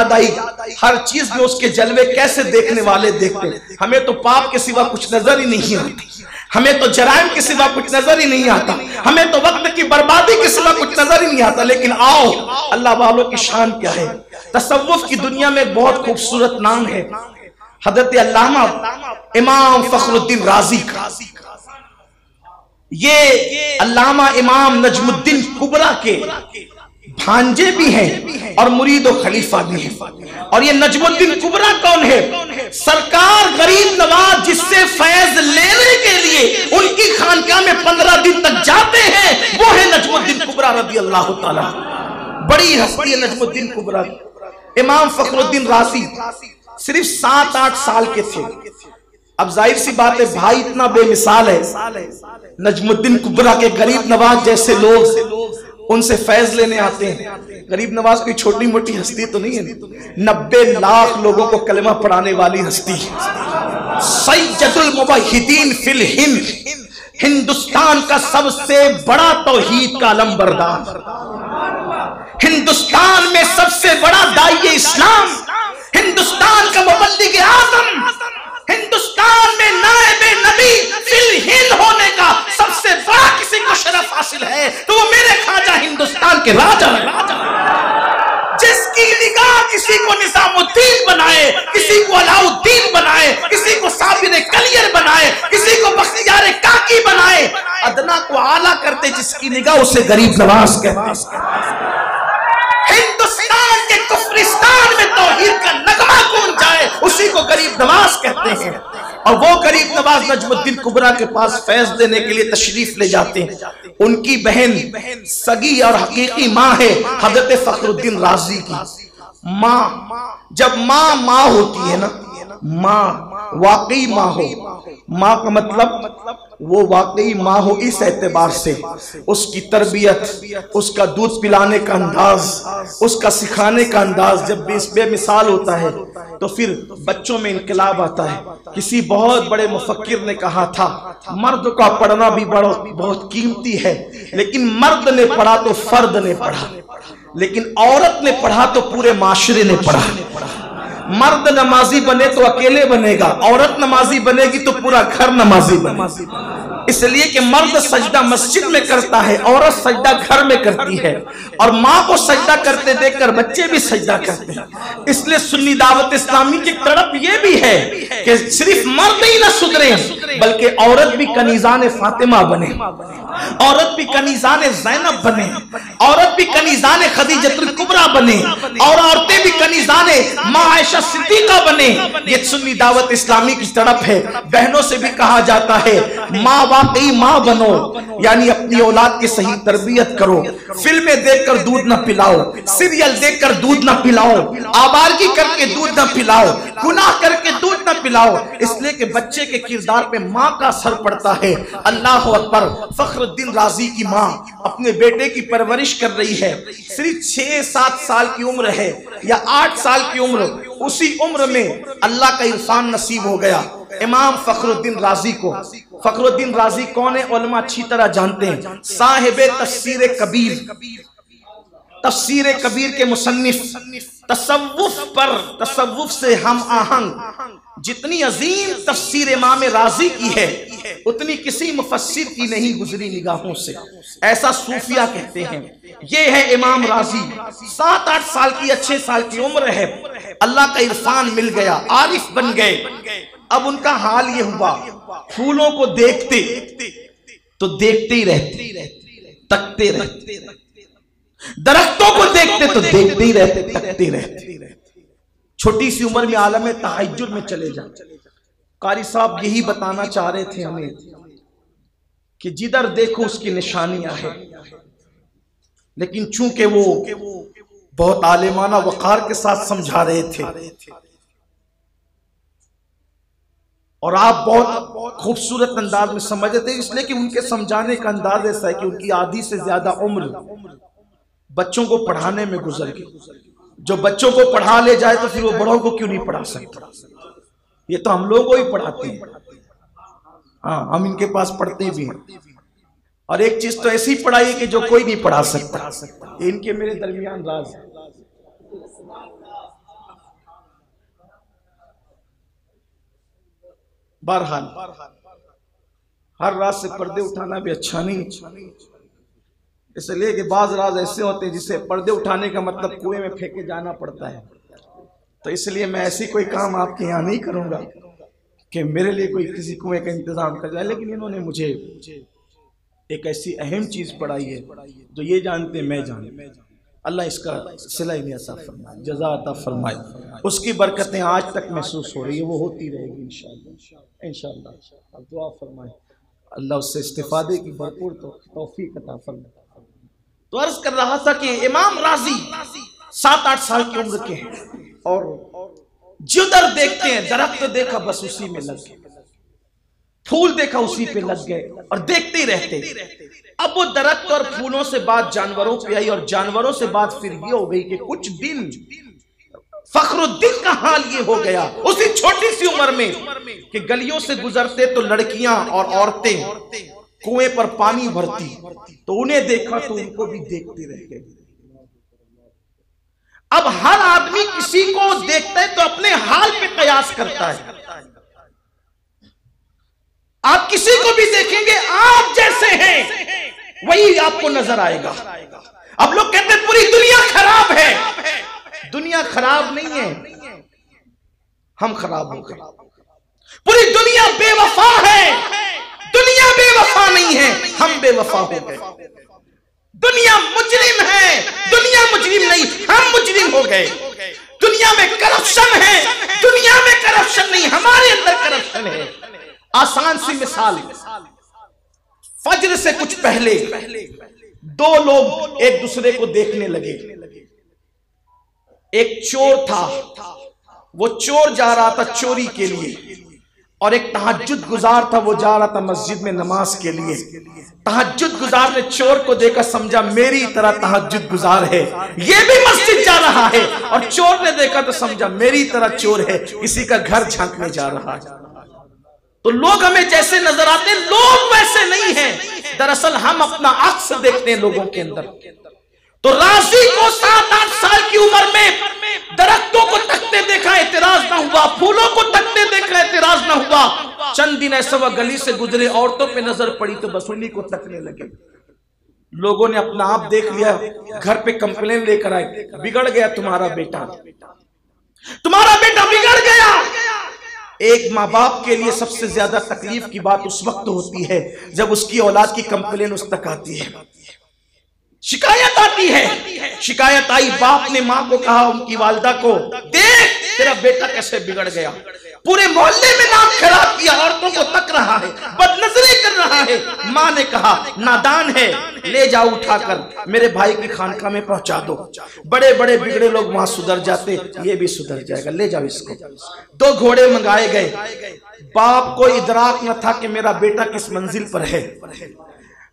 याद आई, हर चीज में उसके जलवे कैसे देखने वाले देखते। हमें तो पाप के सिवा कुछ नजर ही नहीं आता, हमें तो जराइम के सिवा कुछ नजर ही नहीं आता, हमें तो वक्त की बर्बादी के सिवा कुछ नजर ही नहीं आता। लेकिन आओ, अल्लाह वालों की शान क्या है। तसव्वुफ की दुनिया में बहुत खूबसूरत नाम है हजरत अल्लामा इमाम फखरुद्दीन राजी का। ये अल्लामा इमाम नजमुद्दीन कुबरा के भांजे भी हैं और मुरीद और खलीफा भी हैं। और ये नजमुद्दीन कुबरा कौन है? सरकार गरीब नवाज जिससे फैज लेने के लिए उनकी खानकाह में 15 दिन तक जाते हैं, वो है नजमुद्दीन कुबरा रज़ी अल्लाह ताला। बड़ी हस्ती है नजमुद्दीन कुबरा। इमाम फखरुद्दीन राजी सिर्फ 7-8 साल के थे। अब जाहिर सी बात है, भाई इतना बेमिसाल है, नजमुद्दीन कुबरा के गरीब नवाज जैसे लोग उनसे फैज लेने आते हैं। गरीब नवाज कोई छोटी मोटी हस्ती तो नहीं है, 90 लाख लोगों को कलमा पढ़ाने वाली हस्ती, सैयदुल मुवहिदीन फिल हिंद, हिंदुस्तान का सबसे बड़ा तौहीद का अलमबरदार, हिंदुस्तान में सबसे बड़ा दाई इस्लाम, हिंदुस्तान का मुबल्लिग आज़म, हिंदुस्तान में नायबे नबी फिल हिंद होने का सबसे बड़ा किसी को शरफ हासिल है तो वो मेरे ख्वाजा हिंदुस्तान के राजा जिसकी निगाह किसी को निजामुद्दीन बनाए, किसी को अलाउद्दीन बनाए, किसी को साबिर कलियर बनाए, किसी को बख्तियार काकी बनाए, अदना को आला करते जिसकी निगाह उसे गरीब नवाज कहते। हिंदुस्तान के कुफरिस्तान में तौहीद का नगमा गूंज जाए उसी को गरीब नवाज कहते हैं। और वो गरीब नवाज नजमुद्दीन कुबरा के पास फैज देने के लिए तशरीफ ले जाते हैं। उनकी बहन सगी और हकीकी माँ है हजरत फखरुद्दीन राजी की माँ। जब माँ होती है ना, माँ वाकई माँ हो, माँ का मतलब वो वाकई माँ हो इस एतबार से उसकी तरबियत, उसका दूध पिलाने का अंदाज, उसका सिखाने का अंदाज जब बेमिसाल होता है तो फिर बच्चों में इनकलाब आता है। किसी बहुत बड़े मुफक्किर ने कहा था, मर्द का पढ़ना भी बहुत कीमती है, लेकिन मर्द ने पढ़ा तो फर्द ने पढ़ा, लेकिन औरत ने पढ़ा तो पूरे माशरे ने पढ़ा। मर्द नमाजी बने तो अकेले बनेगा, औरत नमाजी बनेगी तो पूरा घर नमाजी बनेगा। इसलिए कि मर्द सजदा मस्जिद में करता है, औरत सजदा घर में करती है, और माँ को सजदा करते देखकर बच्चे भी सजदा करते हैं। इसलिए सुन्नी दावत इस्लामी की तड़प ये भी है कि सिर्फ मर्द ही ना सुधरे बल्कि औरत भी कनीजान फातिमा बने, औरत भी कनीजान ज़ैनब बने, औरत भी कनीजान खदीजतुल कुबरा बने, और औरतें भी कनीजान माँ आयशा सिद्दीका बने। ये सुन्नी दावत इस्लामी की तड़प है। बहनों से भी कहा जाता है माँ वाकई माँ बनो, यानी अपनी औलाद की सही तरबियत करो। फिल्में देखकर दूध न पिलाओ, सीरियल देखकर दूध न पिलाओ, आवारगी करके दूध न पिलाओ, गुनाह करके दूध न पिलाओ, इसलिए कि बच्चे के किरदार पे माँ का असर पड़ता है। अल्लाह अकबर। फखरुद्दीन राजी की माँ अपने बेटे की परवरिश कर रही है। सिर्फ 6-7 साल की उम्र है या 8 साल की उम्र, उसी उम्र में अल्लाह का इरफान नसीब हो गया इमाम फखरुद्दीन राजी को। फखरुद्दीन राजी कौन है? उलमा अच्छी तरह जानते हैं। साहिबे तफसीर कबीर, तफसीर कबीर के मुसन्निफ, तसव्वुफ से हम आहंग जितनी अजीम तफसीर इमाम राजी की है उतनी किसी मुफस्सिर की नहीं गुजरी निगाहों से, ऐसा सूफिया कहते हैं। ये है इमाम राजी, 7-8 साल की, 6 साल की उम्र है, अल्लाह का इरफान मिल गया, आरिफ बन गए। अब उनका हाल ये हुआ, फूलों को देखते तो देखते ही रहते, तकते रहते, दरख्तों को देखते तो देखते ही रहते, तकते रहते। छोटी सी उम्र में आलम तहज्जुद में चले जाते। कारी साहब यही बताना चाह रहे थे हमें कि जिधर देखो उसकी निशानियां हैं, लेकिन चूंकि वो बहुत आलिमाना वक़ार के साथ समझा रहे थे और आप बहुत खूबसूरत अंदाज में समझते थे, इसलिए कि उनके समझाने का अंदाज ऐसा है कि उनकी आधी से ज्यादा उम्र बच्चों को पढ़ाने में गुजर गई। जो बच्चों को पढ़ा ले जाए तो फिर वो बड़ों को क्यों नहीं पढ़ा सकता? ये तो हम लोगों को ही पढ़ाते हैं। हाँ, हम इनके पास पढ़ते भी हैं। और एक चीज तो ऐसी पढ़ाई है कि जो कोई नहीं पढ़ा सकता। ये इनके मेरे दरमियान राज है। बहरहाल हर रात से पर्दे उठाना भी अच्छा नहीं, इसलिए कि बाज राज ऐसे होते हैं जिसे पर्दे उठाने का मतलब कुएं में फेंके जाना पड़ता है। तो इसलिए मैं ऐसी कोई काम आपके यहाँ नहीं करूंगा कि मेरे लिए कोई किसी कुएं का इंतजाम कर जाए, लेकिन इन्होंने मुझे एक ऐसी अहम चीज पढ़ाई है जो ये जानते मैं जाने। अल्लाह इसका सिला अता फरमाए, जज़ा अता फरमाए। उसकी बरकतें आज तक महसूस हो रही है, वो होती रहेगी इंशाअल्लाह इंशाअल्लाह। अब दुआ फरमाए अल्लाह उससे इस्तिफादे की भरपूर तौफीक अता फरमाए। तो अर्ज कर रहा था कि इमाम राजी 7-8 साल की उम्र के हैं और जिधर देखते हैं दरख्त देखा बस उसी में लग गए, फूल देखा उसी पे लग गए और देखते ही रहते। अब वो दरख्त और फूलों से बात जानवरों पे आई और जानवरों से बात फिर ये हो गई कि कुछ दिन फखरुद्दीन का हाल ये हो गया उसी छोटी सी उम्र में कि गलियों से गुजरते तो लड़कियां और औरतें कुएं पर पानी भरती, तो उन्हें देखा तो उनको भी देखते रह गए। अब हर आदमी किसी को देखता है तो अपने हाल पे कयास करता है। आप किसी को भी देखेंगे आप जैसे हैं वही आपको नजर आएगा। अब लोग कहते हैं पूरी दुनिया खराब है, दुनिया खराब नहीं है, हम खराब हो गए। पूरी दुनिया बेवफा है, दुनिया बेवफा नहीं है, हम बेवफा हो गए। दुनिया मुजरिम है, दुनिया मुजरिम नहीं, हम मुजरिम हो गए। दुनिया में करप्शन है, दुनिया में करप्शन नहीं, हमारे अंदर करप्शन है। आसान सी मिसाल, फज्र से कुछ पहले दो लोग एक दूसरे को देखने लगे। एक चोर था, वो चोर जा रहा था चोरी के लिए, और एक तहज्जुद गुजार था, वो जा रहा था मस्जिद में नमाज के लिए। तहज्जुद गुजार ने चोर को देखा, समझा मेरी तरह तहज्जुद गुजार है, ये भी मस्जिद जा रहा है, और चोर ने देखा तो समझा मेरी तरह चोर है, किसी का घर झांकने जा रहा है। तो लोग हमें जैसे नजर आते हैं लोग वैसे नहीं हैं, दरअसल हम अपना अक्स देखते हैं लोगों के अंदर। तो राजी को 7-8 साल की उम्र में दरख्तों को तकते देखा, एतराज ना हुआ, फूलों को तकते देखा, एतराज ना हुआ। चंद दिन ऐसा वह गली से गुजरे, औरतों पे नजर पड़ी तो बस उन्हीं को तकने लगे। लोगों ने अपना आप देख लिया, घर पे कंप्लेन लेकर आए, बिगड़ गया तुम्हारा बेटा, तुम्हारा बेटा बिगड़ गया। एक माँ बाप के लिए सबसे ज्यादा तकलीफ की बात उस वक्त होती है जब उसकी औलाद की कंप्लेन उस तक आती है, शिकायत आती है। शिकायत आई, बाप ने माँ को कहा, उनकी वालिदा को, देख तेरा बेटा कैसे बिगड़ गया, पूरे मोहल्ले में नाम खराब किया, औरतों को तक रहा है, बदनजरी कर रहा है। माँ ने कहा नादान है, ले जाओ उठाकर मेरे भाई की खानका में पहुंचा दो, बड़े बड़े बिगड़े लोग वहां सुधर जाते, ये भी सुधर जाएगा, ले जाओ इसको। 2 घोड़े मंगाए गए। बाप को इदराक न था कि मेरा बेटा किस मंजिल पर है,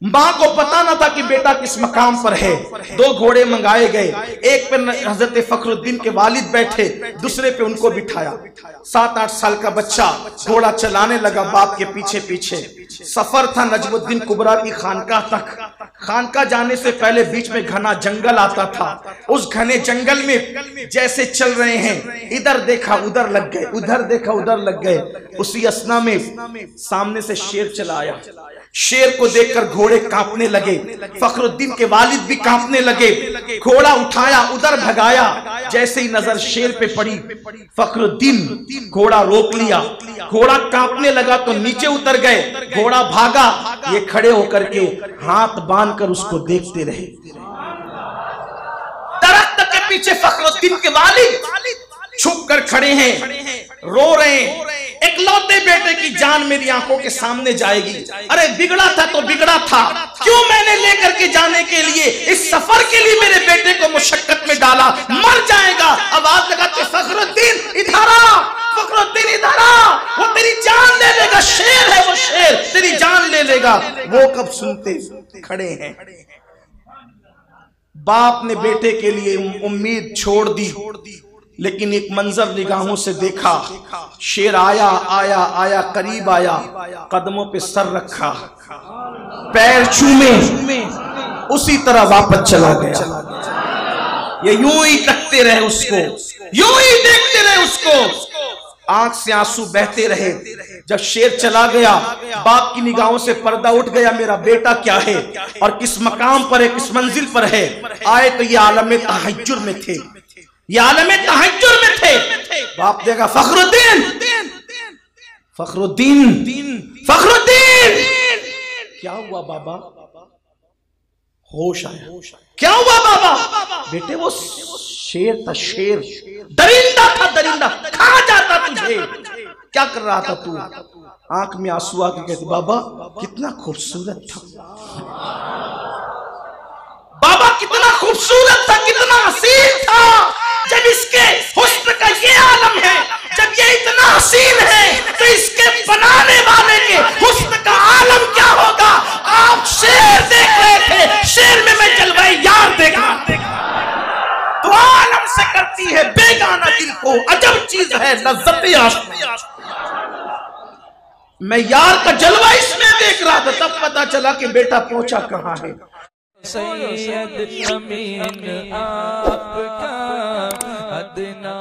माँ को पता ना था कि बेटा किस मकाम पर है। 2 घोड़े मंगाए गए, एक पे हजरत फखरुद्दीन के वालिद बैठे, दूसरे पे उनको बिठाया। 7-8 साल का बच्चा घोड़ा चलाने लगा बाप के पीछे पीछे। सफर था नजमुद्दीन कुबरा की खानका तक। खानका जाने से पहले बीच में घना जंगल आता था, उस घने जंगल में जैसे चल रहे हैं, इधर देखा उधर लग गए, उधर देखा उधर लग गए। उसी असना में सामने से शेर चला आया। शेर को देखकर घोड़े कांपने लगे, फखरुद्दीन के वालिद भी कांपने लगे। घोड़ा उठाया, उधर भगाया, जैसे ही नजर शेर पे पड़ी, फखरुद्दीन घोड़ा रोक लिया। घोड़ा कांपने लगा तो नीचे उतर गए, घोड़ा भागा, ये खड़े होकर के हाथ बांधकर उसको देखते रहे। दरख्त के पीछे फखरुद्दीन के वालिद छुप कर खड़े हैं, रो रहे हैं, इकलौते बेटे की जान मेरी आंखों के सामने जाएगी। अरे बिगड़ा था तो बिगड़ा था, क्यों मैंने लेकर के जाने के लिए, इस सफर के लिए मेरे बेटे को मुशक्कत में डाला, मर जाएगा। आवाज लगाते फखरुद्दीन इधर आ, फखरुद्दीन इधर आ, वो तेरी जान ले लेगा, शेर है वो, शेर तेरी जान ले लेगा। वो कब सुनते, खड़े हैं। बाप ने बेटे के लिए उम्मीद छोड़ दी, लेकिन एक मंजर निगाहों से देखा, शेर आया आया आया, करीब आया, कदमों पे सर रखा, पैर छूमे, उसी तरह वापस चला गया। ये यूं ही तकते रहे उसको, यूं ही देखते रहे उसको। आंख से आंसू बहते रहे। जब शेर चला गया, बाप की निगाहों से पर्दा उठ गया, मेरा बेटा क्या है और किस मकाम पर है, किस मंजिल पर है। आए तो ये आलम तहज्जुर में थे, ये आलम तहज्जुर में थे। बाप देगा फखरुद्दीन, फखरुद्दीन, फखरुद्दीन। क्या हुआ बाबा? होश आया। क्या हुआ बाबा? बेटे वो शेर था, शेर दरिंदा था, दरिंदा खा जाता तुझे। क्या कर रहा था तू? आंख में आंसू आके कहते बाबा कितना खूबसूरत था, बाबा कितना खूबसूरत था, कितना हसीन था। जब इसके हुस्न का ये आलम है, जब ये इतना हसीन है, तो इसके बनाने वाले के हुस्न का आलम क्या होगा? आप शेर देख रहे थे, शेर में मैं जलवाए यार देखा। तो आलम से करती है बेगाना दिल को अजब चीज है लज्जत आशिक़। मैं यार का जलवा इसमें देख रहा था, तब पता चला कि बेटा पहुंचा कहां है। सैयद अमीन आपका अदना